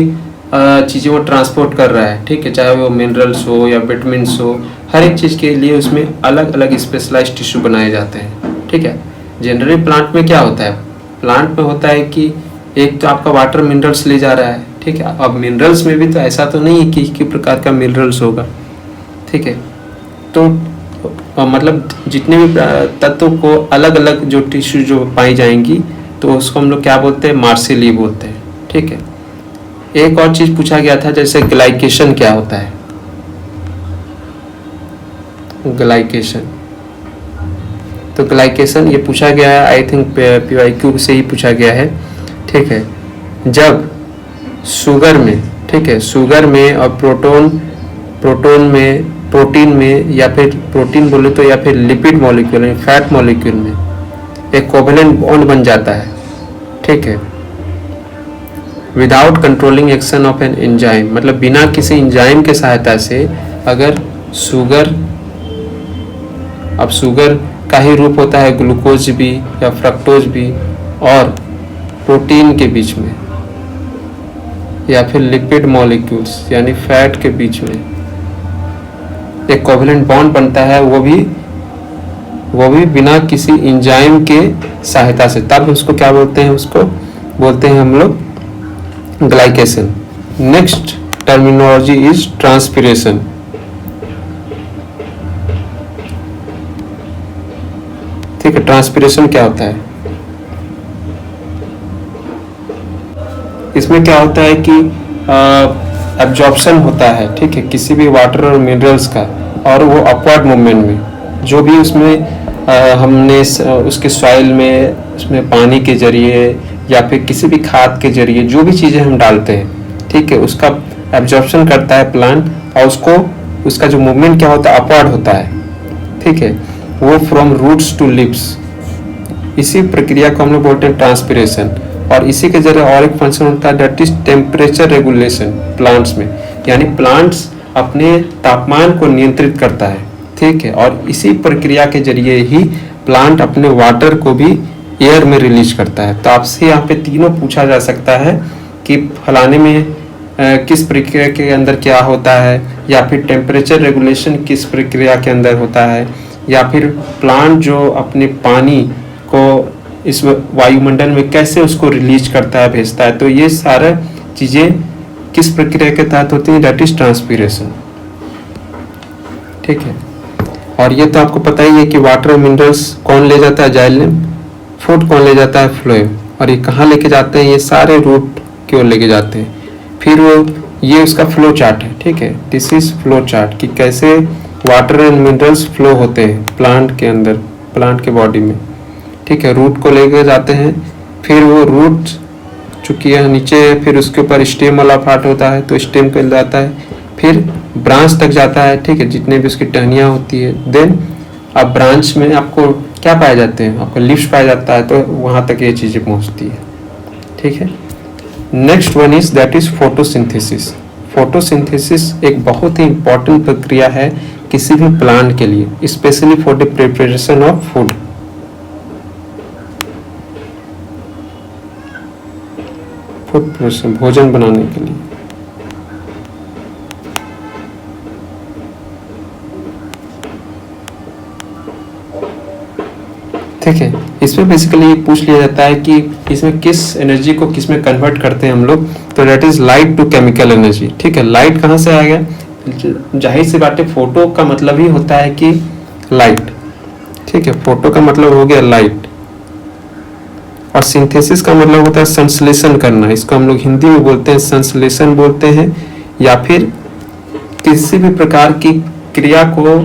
S1: चीज़ें वो ट्रांसपोर्ट कर रहा है। ठीक है, चाहे वो मिनरल्स हो या विटामिन्स हो, हर एक चीज़ के लिए उसमें अलग अलग स्पेशलाइज्ड टिश्यू बनाए जाते हैं। ठीक है, जनरली प्लांट में क्या होता है, प्लांट में होता है कि एक तो आपका वाटर मिनरल्स ले जा रहा है, ठीक है। अब मिनरल्स में भी तो ऐसा तो नहीं है कि एक ही प्रकार का मिनरल्स होगा, ठीक है। तो मतलब जितने भी तत्वों को अलग अलग जो टिश्यू जो पाई जाएंगी तो उसको हम लोग क्या बोलते हैं, मार्सेली बोलते हैं, ठीक है। एक और चीज पूछा गया था, जैसे ग्लाइकेशन क्या होता है। ग्लाइकेशन, तो ग्लाइकेशन ये पूछा गया है, आई थिंक PYQ से ही पूछा गया है, ठीक है। जब शुगर में, ठीक है, शुगर में और प्रोटीन में या फिर प्रोटीन बोले तो या फिर लिपिड मॉलिक्यूल में, फैट मॉलिक्यूल में एक कोवेलेंट बॉन्ड बन जाता है, ठीक है, without controlling action of an enzyme, मतलब बिना किसी एंजाइम के सहायता से अगर शुगर, अब शुगर का ही रूप होता है ग्लूकोज भी या फ्रक्टोज भी, और प्रोटीन के बीच में या फिर लिपिड मॉलिक्यूल्स यानी फैट के बीच में एक कोवेलेंट बॉन्ड बनता है, वो भी बिना किसी एंजाइम के सहायता से, तब उसको क्या बोलते हैं, उसको बोलते हैं हम लोग glycation. Next terminology is transpiration. ठीक है, ट्रांसपिरेशन क्या होता है, इसमें क्या होता है कि एब्जॉर्प्शन होता है, ठीक है, किसी भी वाटर और मिनरल्स का, और वो अपवर्ड मूवमेंट में जो भी उसमें हमने उसके सॉइल में, उसमें पानी के जरिए या फिर किसी भी खाद के जरिए जो भी चीज़ें हम डालते हैं, ठीक है, उसका एब्जॉर्प्शन करता है प्लांट, और उसका जो मूवमेंट क्या होता है, अपवर्ड होता है, ठीक है, वो फ्रॉम रूट्स टू लिप्स। इसी प्रक्रिया को हम लोग बोलते हैं ट्रांसपिरेशन। और इसी के जरिए और एक फंक्शन होता है, that is temperature regulation plants में, यानी प्लांट्स अपने तापमान को नियंत्रित करता है, ठीक है, और इसी प्रक्रिया के जरिए ही प्लांट अपने वाटर को भी एयर में रिलीज करता है। तो आपसे यहाँ पे तीनों पूछा जा सकता है कि फलाने में किस प्रक्रिया के अंदर क्या होता है, या फिर टेम्परेचर रेगुलेशन किस प्रक्रिया के अंदर होता है, या फिर प्लांट जो अपने पानी को इस वायुमंडल में कैसे उसको रिलीज करता है, भेजता है। तो ये सारा चीज़ें किस प्रक्रिया के तहत होती हैं, दैट इज ट्रांसपिरेशन, ठीक है। और ये तो आपको पता ही है कि वाटर और मिनरल्स कौन ले जाता है, जाइलम, फूड कौन ले जाता है, फ्लोएम, और ये कहाँ लेके जाते हैं, ये सारे रूट की ओर लेके जाते हैं। फिर वो ये उसका फ्लो चार्ट है, ठीक है, दिस इज फ्लो चार्ट कि कैसे वाटर एंड मिनरल्स फ्लो होते हैं प्लांट के अंदर, प्लांट के बॉडी में, ठीक है। रूट को लेकर जाते हैं, फिर वो रूट चूंकि है नीचे, फिर उसके ऊपर स्टेम वाला पार्ट होता है, तो स्टेम पे जाता है, फिर ब्रांच तक जाता है, ठीक है, जितने भी उसकी टहनियाँ होती है। देन अब ब्रांच में आपको क्या पाए जाते हैं, आपको लीव्स पाया जाता है, तो वहाँ तक ये चीज़ें पहुँचती है, ठीक है। Next one is that is photosynthesis. Photosynthesis एक बहुत ही इंपॉर्टेंट प्रक्रिया है किसी भी प्लांट के लिए, specially for the preparation of food. भोजन बनाने के लिए, ठीक है। इसमें बेसिकली पूछ लिया जाता है कि इसमें किस एनर्जी को किस में कन्वर्ट करते हैं हम लोग, तो that is light to chemical energy, ठीक है। लाइट कहाँ से आ गया, जाहिर सी बात है, फोटो का मतलब ही होता है कि लाइट, ठीक है, फोटो का मतलब हो गया लाइट, और सिंथेसिस का मतलब होता है संश्लेषण करना। इसको हम लोग हिंदी में बोलते हैं संश्लेषण बोलते हैं, या फिर किसी भी प्रकार की क्रिया को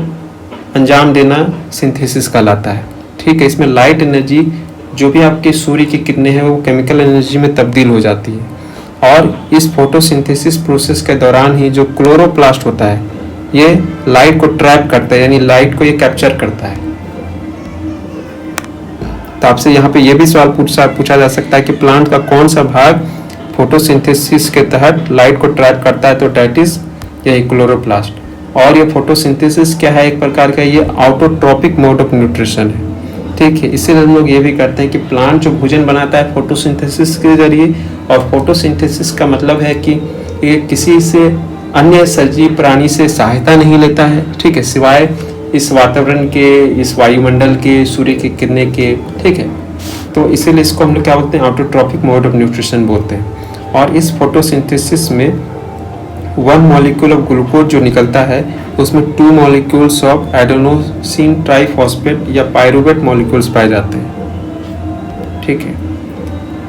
S1: अंजाम देना सिंथेसिस कहलाता है, ठीक है। इसमें लाइट एनर्जी जो भी आपके सूर्य की किरणें हैं वो केमिकल एनर्जी में तब्दील हो जाती है, और इस फोटोसिंथेसिस प्रोसेस के दौरान ही जो क्लोरोप्लास्ट होता है ये लाइट को ट्रैप करता है, यानी लाइट को ये कैप्चर करता है। तो आपसे यहाँ पे ये भी सवाल पूछा जा सकता है कि प्लांट का कौन सा भाग फोटोसिंथेसिस के तहत लाइट को ट्रैप करता है, तो डेट इज यही क्लोरोप्लास्ट। और ये फोटोसिंथेसिस क्या है, एक प्रकार का ये ऑटोट्रोपिक मोड ऑफ न्यूट्रिशन है, ठीक है। इसीलिए हम लोग ये भी करते हैं कि प्लांट जो भोजन बनाता है फोटोसिंथेसिस के जरिए, और फोटोसिंथेसिस का मतलब है कि ये किसी से अन्य सजीव प्राणी से सहायता नहीं लेता है, ठीक है, सिवाय इस वातावरण के, इस वायुमंडल के, सूर्य की किरणें के, ठीक है। तो इसीलिए इसको हम लोग क्या बोलते हैं, ऑटोट्रॉपिक मोड ऑफ न्यूट्रिशन बोलते हैं। और इस फोटोसिंथेसिस में 1 मॉलिक्यूल ऑफ ग्लूकोज जो निकलता है उसमें 2 मॉलिक्यूल्स ऑफ एडेनोसिन ट्राइफॉस्फेट या पायरुवेट मॉलिक्यूल्स पाए जाते हैं। ठीक है,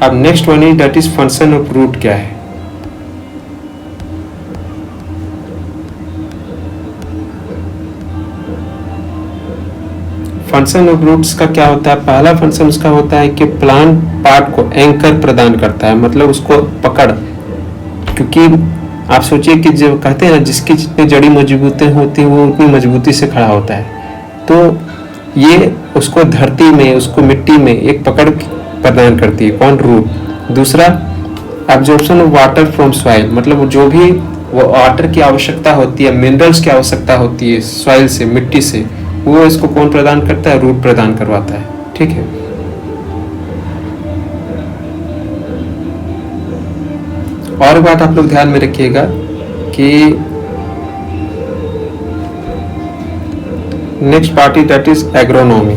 S1: अब next one is that is function of root क्या है। फंक्शन ऑफ रूट्स का क्या होता है, पहला फंक्शन उसका होता है कि प्लांट पार्ट को एंकर प्रदान करता है, मतलब उसको पकड़, क्योंकि आप सोचिए कि जो कहते हैं जिसकी जितनी जड़ी मजबूती होती है वो उतनी मजबूती से खड़ा होता है। तो ये उसको धरती में, उसको मिट्टी में एक पकड़ प्रदान करती है, कौन, रूट। दूसरा, absorption of water from soil, मतलब जो भी वो वाटर की आवश्यकता होती है, मिनरल्स की आवश्यकता होती है सॉइल से, मिट्टी से, वो इसको कौन प्रदान करता है, रूट प्रदान करवाता है। ठीक है, और बात आप लोग ध्यान में रखिएगा कि next part is that is agronomy.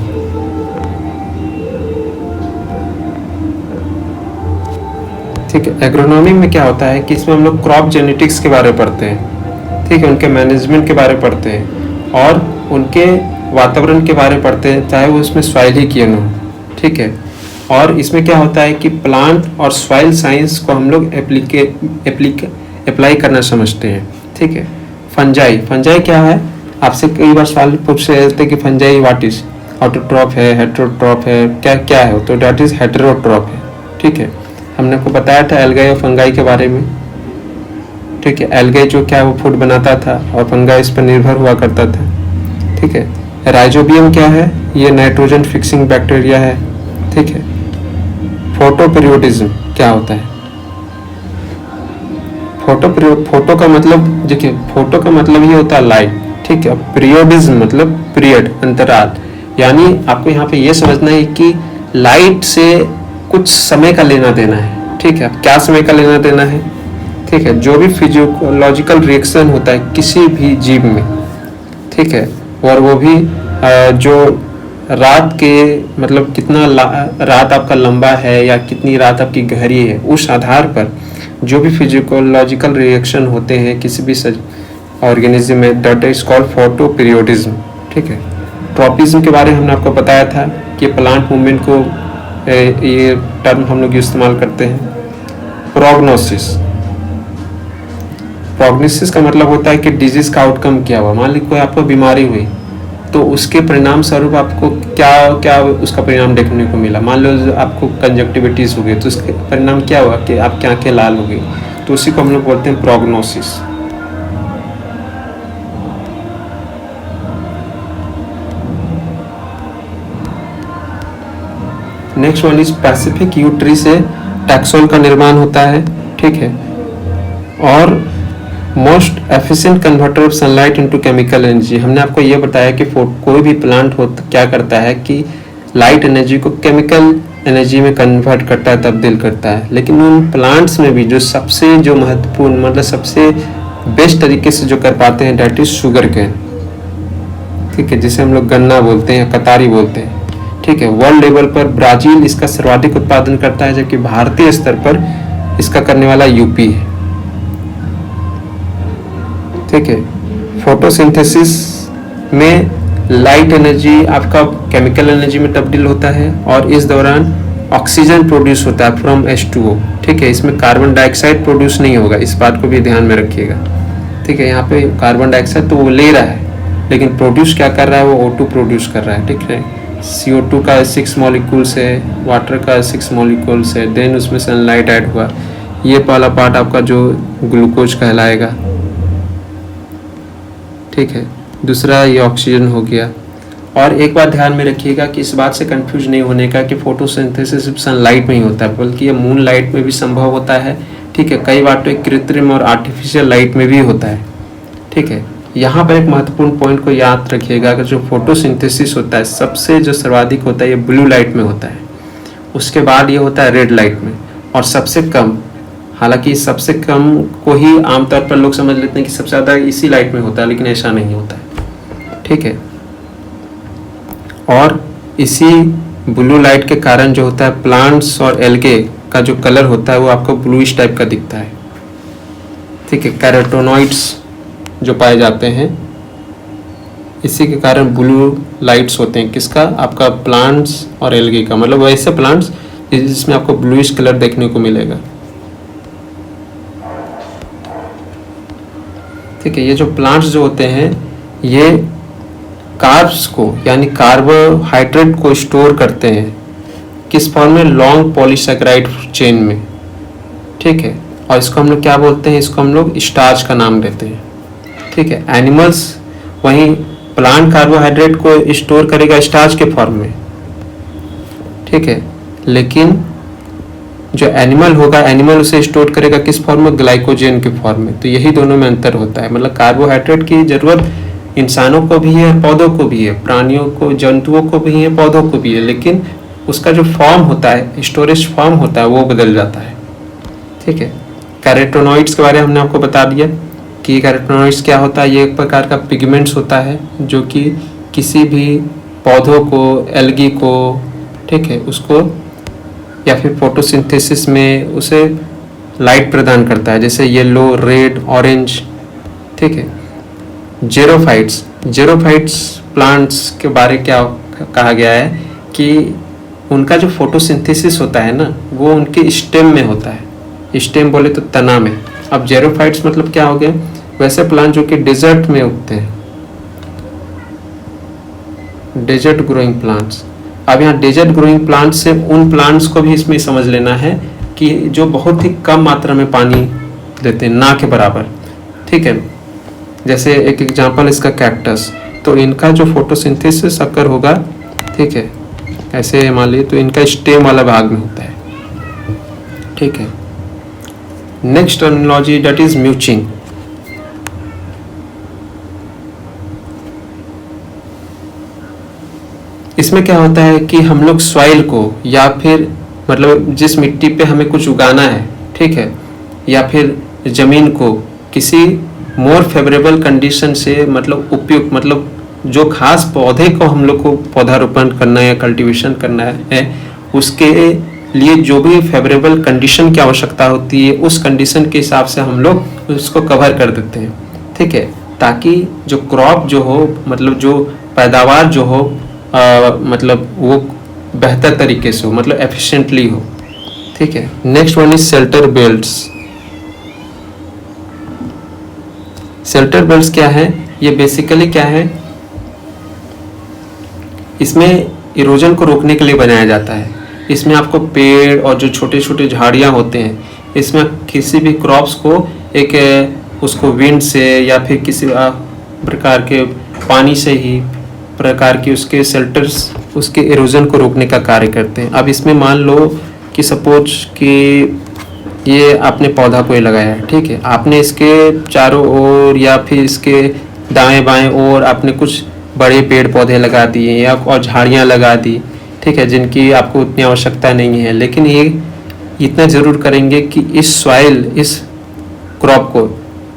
S1: ठीक है, एग्रोनॉमी में क्या होता है कि इसमें हम लोग क्रॉप जेनेटिक्स के बारे में पढ़ते हैं। ठीक है, उनके मैनेजमेंट के बारे में पढ़ते हैं और उनके वातावरण के बारे में पढ़ते हैं, चाहे वो उसमें सॉइल ही क्यों न हो। ठीक है, और इसमें क्या होता है कि प्लांट और सॉइल साइंस को हम लोग अप्लाई करना समझते हैं। ठीक है, फंजाई, फंजाई क्या है, आपसे कई बार सवाल पूछ रहे थे कि फंजाई व्हाट इज, ऑटोट्रॉप है, हेटेरोट्रॉप है, क्या क्या है, तो दैट इज हेटेरोट्रॉप है। ठीक है, हमने आपको बताया था एल्गाई और फंगाई के बारे में। ठीक है, एल्गाई जो क्या वो फूड बनाता था और फंगाई इस पर निर्भर हुआ करता था। ठीक है, राइजोबियम क्या है, ये नाइट्रोजन फिक्सिंग बैक्टीरिया है। ठीक है, फोटो पीरियोडिज्म क्या होता है, फोटो का मतलब देखिए, फोटो का मतलब ये होता है लाइट। ठीक है, पीरियोडिज्म मतलब पीरियड, अंतराल, यानी आपको यहाँ पे ये समझना है कि लाइट से कुछ समय का लेना देना है। ठीक है, क्या समय का लेना देना है, ठीक है, जो भी फिजियोलॉजिकल रिएक्शन होता है किसी भी जीव में, ठीक है, और वो भी जो रात के मतलब कितना रात आपका लंबा है या कितनी रात आपकी गहरी है, उस आधार पर जो भी फिजियोलॉजिकल रिएक्शन होते हैं किसी भी ऑर्गेनिज्म में, that is called photo periodism. ठीक है, ट्रॉपिज्म के बारे में हमने आपको बताया था कि प्लांट मूवमेंट को ये टर्म हम लोग इस्तेमाल करते हैं। प्रोग्नोसिस, प्रोग्नोसिस का मतलब होता है कि डिजीज का आउटकम क्या हुआ। मान लीजिए कोई आपको बीमारी हुई तो उसके परिणाम स्वरूप आपको क्या क्या उसका परिणाम देखने को मिला। मान लो आपको कंजक्टिविटीज हो गई तो उसके परिणाम क्या हुआ कि आपकी आंखें लाल हो गई, तो उसी को हम लोग बोलते हैं prognosis. Next one is Pacific you tree से टैक्सोल का निर्माण होता है। ठीक है, और most efficient converter of sunlight into chemical energy. हमने आपको ये बताया कि कोई भी प्लांट हो तो क्या करता है कि लाइट एनर्जी को केमिकल एनर्जी में कन्वर्ट करता है, तब्दील करता है। लेकिन उन प्लांट्स में भी जो सबसे जो महत्वपूर्ण मतलब सबसे बेस्ट तरीके से जो कर पाते हैं दैट इज शुगर केन। ठीक है, जिसे हम लोग गन्ना बोलते हैं, कतारी बोलते हैं। ठीक है, वर्ल्ड लेवल पर ब्राजील इसका सर्वाधिक उत्पादन करता है, जबकि भारतीय स्तर पर इसका करने वाला यूपी है। ठीक है, फोटोसिंथेसिस में लाइट एनर्जी आपका केमिकल एनर्जी में तब्दील होता है और इस दौरान ऑक्सीजन प्रोड्यूस होता है फ्रॉम H2O। ठीक है, इसमें कार्बन डाइऑक्साइड प्रोड्यूस नहीं होगा, इस बात को भी ध्यान में रखिएगा। ठीक है, यहाँ पे कार्बन डाइऑक्साइड तो वो ले रहा है लेकिन प्रोड्यूस क्या कर रहा है, वो O2 प्रोड्यूस कर रहा है। ठीक है, CO2 का 6 मॉलिक्यूल्स है, वाटर का 6 मॉलिक्यूल्स है, देन उसमें सनलाइट ऐड हुआ, ये पहला पार्ट आपका जो ग्लूकोज कहलाएगा। ठीक है, दूसरा ये ऑक्सीजन हो गया। और एक बात ध्यान में रखिएगा कि इस बात से कंफ्यूज नहीं होने का कि फोटोसिंथेसिस सिर्फ सनलाइट में ही होता है, बल्कि ये मून लाइट में भी संभव होता है। ठीक है, कई बार तो कृत्रिम और आर्टिफिशियल लाइट में भी होता है। ठीक है, यहाँ पर एक महत्वपूर्ण पॉइंट को याद रखिएगा कि जो फोटोसिंथेसिस होता है सबसे जो सर्वाधिक होता है ये ब्लू लाइट में होता है, उसके बाद ये होता है रेड लाइट में, और सबसे कम, हालांकि सबसे कम को ही आमतौर पर लोग समझ लेते हैं कि सबसे ज़्यादा इसी लाइट में होता है, लेकिन ऐसा नहीं होता है। ठीक है, और इसी ब्लू लाइट के कारण जो होता है प्लांट्स और एल्गे का जो कलर होता है वो आपको ब्लूइश टाइप का दिखता है, ठीक है। कैरोटेनॉइड्स जो पाए जाते हैं इसी के कारण ब्लू लाइट्स होते हैं, किसका, आपका प्लांट्स और एल्गे का, मतलब वैसे प्लांट्स जिसमें आपको ब्लूइश कलर देखने को मिलेगा, ठीक है। ये जो प्लांट्स जो होते हैं ये कार्ब्स को यानी कार्बोहाइड्रेट को स्टोर करते हैं किस फॉर्म में, लॉन्ग पॉलीसैकेराइड चेन में, ठीक है। और इसको हम लोग क्या बोलते हैं, इसको हम लोग स्टार्च का नाम देते हैं, ठीक है। एनिमल्स वहीं प्लांट कार्बोहाइड्रेट को स्टोर करेगा स्टार्च के फॉर्म में, ठीक है, लेकिन जो एनिमल होगा एनिमल उसे स्टोर करेगा किस फॉर्म में, ग्लाइकोजन के फॉर्म में। तो यही दोनों में अंतर होता है, मतलब कार्बोहाइड्रेट की जरूरत इंसानों को भी है, पौधों को भी है, प्राणियों को, जंतुओं को भी है, पौधों को भी है, लेकिन उसका जो फॉर्म होता है, स्टोरेज फॉर्म होता है, वो बदल जाता है, ठीक है। कैरोटेनॉइड्स के बारे में हमने आपको बता दिया कि कैरोटेनॉइड्स क्या होता है। ये एक प्रकार का पिगमेंट्स होता है जो कि किसी भी पौधों को, एल्गी को, ठीक है, उसको या फिर फोटोसिंथेसिस में उसे लाइट प्रदान करता है, जैसे येलो, रेड, ऑरेंज, ठीक है। जेरोफाइट्स प्लांट्स के बारे क्या कहा गया है कि उनका जो फोटोसिंथेसिस होता है ना वो उनके स्टेम में होता है, स्टेम बोले तो तना में। अब जेरोफाइट्स मतलब क्या हो गए, वैसे प्लांट जो कि डेजर्ट में उगते हैं, डेजर्ट ग्रोइंग प्लांट्स। अब यहाँ डेजर्ट ग्रोइंग प्लांट्स से उन प्लांट्स को भी इसमें समझ लेना है कि जो बहुत ही कम मात्रा में पानी देते हैं, ना के बराबर, ठीक है। जैसे एक एग्जांपल इसका कैक्टस, तो इनका जो फोटोसिंथेसिस अकर होगा, ठीक है, ऐसे मान लीजिए, तो इनका स्टेम वाला भाग में होता है, ठीक है। Next terminology that is mulching. इसमें क्या होता है कि हम लोग सॉइल को या फिर मतलब जिस मिट्टी पे हमें कुछ उगाना है, ठीक है, या फिर जमीन को किसी मोर फेवरेबल कंडीशन से मतलब उपयुक्त, मतलब जो खास पौधे को हम लोग को पौधारोपण करना है या कल्टीवेशन करना है, उसके लिए जो भी फेवरेबल कंडीशन की आवश्यकता होती है उस कंडीशन के हिसाब से हम लोग उसको कवर कर देते हैं, ठीक है, ताकि जो क्रॉप जो हो, मतलब जो पैदावार जो हो, मतलब वो बेहतर तरीके से हो, मतलब एफिशिएंटली हो, ठीक है। Next one is shelter belts. Shelter belts क्या है, ये बेसिकली क्या है, इसमें इरोजन को रोकने के लिए बनाया जाता है। इसमें आपको पेड़ और जो छोटे छोटे झाड़ियाँ होते हैं, इसमें किसी भी क्रॉप्स को एक उसको विंड से या फिर किसी प्रकार के पानी से ही प्रकार की उसके शेल्टर्स उसके इरोजन को रोकने का कार्य करते हैं। अब इसमें मान लो कि सपोज कि ये आपने पौधा कोई लगाया है, ठीक है, आपने इसके चारों ओर या फिर इसके दाएं बाएं ओर आपने कुछ बड़े पेड़ पौधे लगा दिए या और झाड़ियाँ लगा दी, ठीक है, जिनकी आपको उतनी आवश्यकता नहीं है, लेकिन ये इतना ज़रूर करेंगे कि इस सॉइल, इस क्रॉप को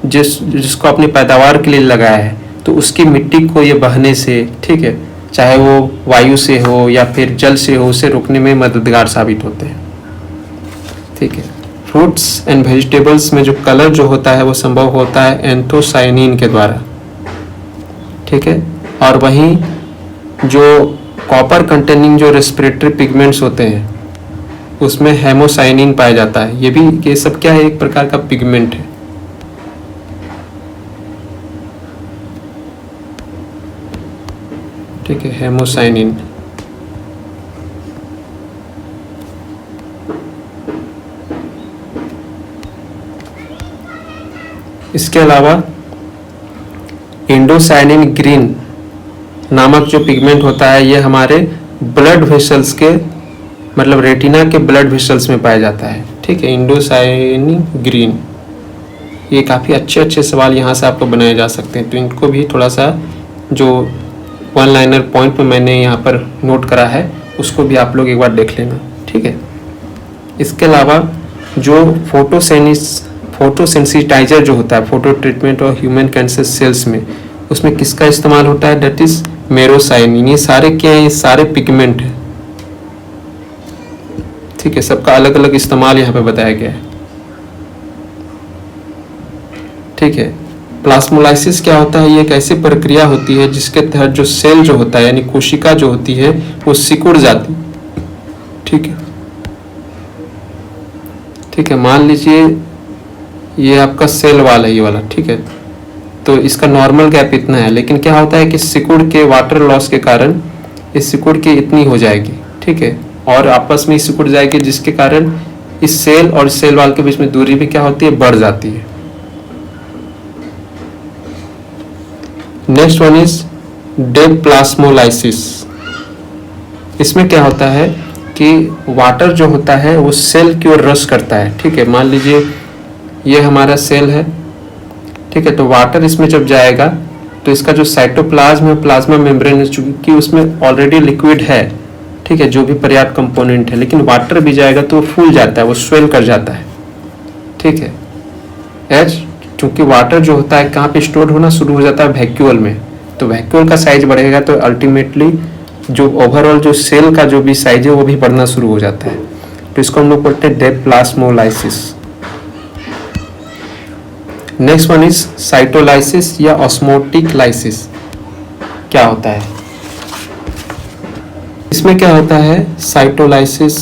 S1: जिसको अपनी पैदावार के लिए लगाया है, तो उसकी मिट्टी को ये बहने से, ठीक है, चाहे वो वायु से हो या फिर जल से हो, उसे रोकने में मददगार साबित होते हैं, ठीक है। फ्रूट्स एंड वेजिटेबल्स में जो कलर जो होता है वो संभव होता है एंथोसायनिन के द्वारा, ठीक है। और वहीं जो कॉपर कंटेनिंग जो रेस्पिरेटरी पिगमेंट्स होते हैं उसमें हेमोसायनिन पाया जाता है। ये सब क्या है, एक प्रकार का पिगमेंट है, ठीक है, हेमोसायनिन। इसके अलावा इंडोसायनिन ग्रीन नामक जो पिगमेंट होता है ये हमारे ब्लड वेसल्स के, मतलब रेटिना के ब्लड वेसल्स में पाया जाता है, ठीक है, इंडोसायनिन ग्रीन। ये काफ़ी अच्छे सवाल यहाँ से आपको बनाए जा सकते हैं, तो इनको भी थोड़ा सा जो वन लाइनर पॉइंट में मैंने यहाँ पर नोट करा है उसको भी आप लोग एक बार देख लेना, ठीक है। इसके अलावा जो फोटोसेंसिटाइजर जो होता है, फोटो ट्रीटमेंट और ह्यूमन कैंसर सेल्स में, उसमें किसका इस्तेमाल होता है, दैट इज मेरोसाइनिन। ये सारे क्या है, ये सारे पिगमेंट है, ठीक है, सबका अलग अलग इस्तेमाल यहाँ पे बताया गया है। ठीक है, प्लाज्मोलाइसिस क्या होता है? ये एक ऐसी प्रक्रिया होती है जिसके तहत जो सेल जो होता है यानी कोशिका जो होती है वो सिकुड़ जाती। ठीक है, ठीक है, मान लीजिए ये आपका सेल वाल है, ये वाला। ठीक है, तो इसका नॉर्मल गैप इतना है, लेकिन क्या होता है कि सिकुड़ के वाटर लॉस के कारण इस सिकुड़ के इतनी हो जाएगी। ठीक है, और आपस में सिकुड़ जाएगी, जिसके कारण इस सेल और सेल वाल के बीच में दूरी भी क्या होती है? बढ़ जाती है। Next one is deplasmolysis. इसमें क्या होता है कि वाटर जो होता है वो सेल की ओर रश करता है। ठीक है, मान लीजिए ये हमारा सेल है। ठीक है, तो वाटर इसमें जब जाएगा तो इसका जो साइटोप्लाज्म है, प्लाज्मा मेम्ब्रेन है, चूंकि उसमें ऑलरेडी लिक्विड है, ठीक है, जो भी पर्याप्त कंपोनेंट है, लेकिन वाटर भी जाएगा तो वो फूल जाता है, वो स्वेल कर जाता है। ठीक है, एच चूंकि वाटर जो होता है कहाँ पे स्टोर होना शुरू हो जाता है? वैक्यूल में। तो वैक्यूल का साइज बढ़ेगा तो अल्टीमेटली जो ओवरऑल जो सेल का जो भी साइज है वो भी बढ़ना शुरू हो जाता है। तो इसको हम लोग बोलते हैं डेप्लास्मोलाइसिस। नेक्स्ट वन इज साइटोलाइसिस या ऑस्मोटिक लाइसिस। क्या होता है इसमें? क्या होता है cytolysis?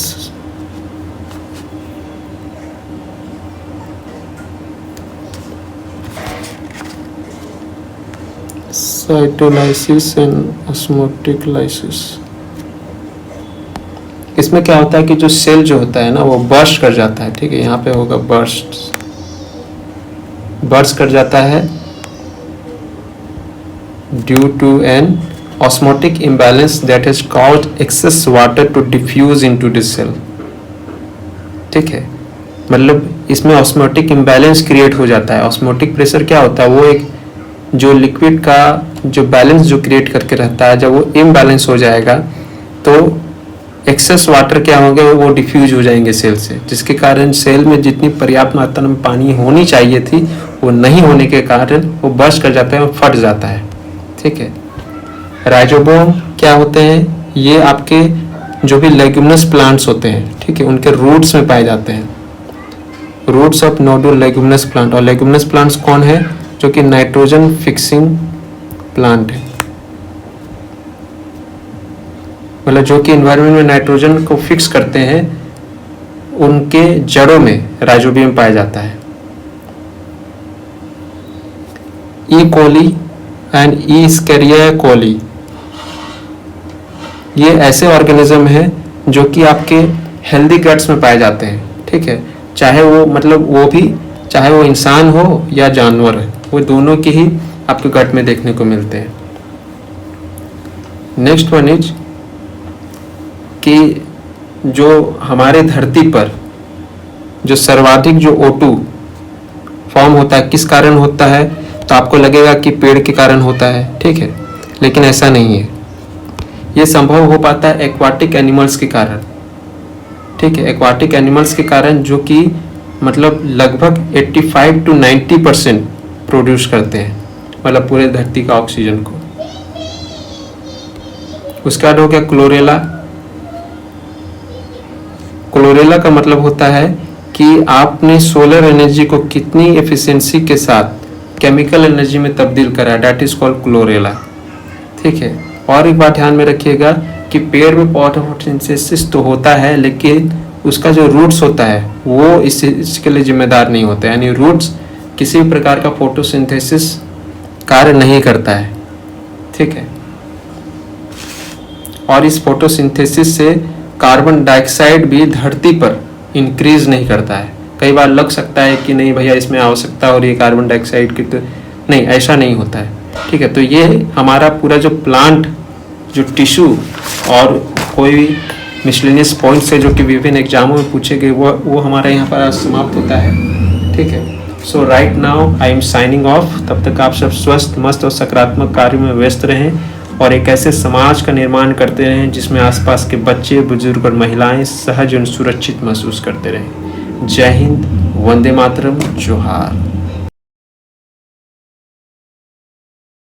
S1: Cytolysis and osmotic lysis. इसमें क्या होता है कि जो सेल जो होता है ना वो बर्स्ट कर जाता है। ठीक है, यहाँ पे होगा बर्स्ट कर जाता है due to an osmotic imbalance that has caused excess water to diffuse into this cell. ठीक है, मतलब इसमें ऑस्मोटिक इम्बैलेंस क्रिएट हो जाता है। ऑस्मोटिक प्रेशर क्या होता है? वो एक जो लिक्विड का जो बैलेंस जो क्रिएट करके रहता है, जब वो इम्बैलेंस हो जाएगा तो एक्सेस वाटर क्या होंगे? वो डिफ्यूज हो जाएंगे सेल से, जिसके कारण सेल में जितनी पर्याप्त मात्रा में पानी होनी चाहिए थी वो नहीं होने के कारण वो बर्स्ट कर जाता है और फट जाता है। ठीक है, राइजोबोम क्या होते हैं? ये आपके जो भी लेग्यूमिनस प्लांट्स होते हैं, ठीक है, उनके रूट्स में पाए जाते हैं। Roots of nodule leguminous plant. और लेग्यूमिनस प्लांट्स कौन है? जो कि नाइट्रोजन फिक्सिंग प्लांट है, मतलब जो कि एनवायरनमेंट में नाइट्रोजन को फिक्स करते हैं, उनके जड़ों में राइजोबियम पाया जाता है। ई कोली एंड ई स्कैरिया कोली, ये ऐसे ऑर्गेनिज्म हैं जो कि आपके हेल्दी गट्स में पाए जाते हैं। ठीक है, चाहे वो मतलब वो भी चाहे वो इंसान हो या जानवर है, वो दोनों के ही आपके गट में देखने को मिलते हैं। नेक्स्ट वन इज कि जो हमारे धरती पर जो सर्वाधिक जो O2 फॉर्म होता है किस कारण होता है? तो आपको लगेगा कि पेड़ के कारण होता है। ठीक है, लेकिन ऐसा नहीं है। ये संभव हो पाता है एक्वाटिक एनिमल्स के कारण। ठीक है, एक्वाटिक एनिमल्स के कारण जो कि मतलब लगभग 85 to 90% प्रोड्यूस करते हैं, मतलब पूरे धरती का ऑक्सीजन को। उसके बाद हो गया क्लोरेला। क्लोरेला का मतलब होता है कि आपने सोलर एनर्जी को कितनी एफिशिएंसी के साथ केमिकल एनर्जी में तब्दील करा, डेट इज कॉल्ड क्लोरेला। ठीक है, और एक बात ध्यान में रखिएगा कि पेड़ में फोटोसिंथेसिस तो होता है, लेकिन उसका जो रूट्स होता है वो इसके लिए जिम्मेदार नहीं होता है, यानी रूट्स किसी भी प्रकार का फोटोसिंथेसिस कार्य नहीं करता है। ठीक है, और इस फोटोसिंथेसिस से कार्बन डाइऑक्साइड भी धरती पर इंक्रीज नहीं करता है। कई बार लग सकता है कि नहीं भैया इसमें आवश्यकता और ये कार्बन डाइऑक्साइड की, तो नहीं, ऐसा नहीं होता है। ठीक है, तो ये हमारा पूरा जो प्लांट जो टिश्यू और कोई भी मिसलेनियस पॉइंट से जो कि विभिन्न एग्जामों में पूछे गए वो हमारा यहाँ पर समाप्त होता है। ठीक है, so right now I am signing off. तब तक आप सब स्वस्थ, मस्त और सकारात्मक कार्य में व्यस्त रहें और एक ऐसे समाज का निर्माण करते रहें जिसमें आसपास के बच्चे, बुजुर्ग और महिलाएं सहज और सुरक्षित महसूस करते रहें। जय हिंद, वंदे मातरम, जोहार।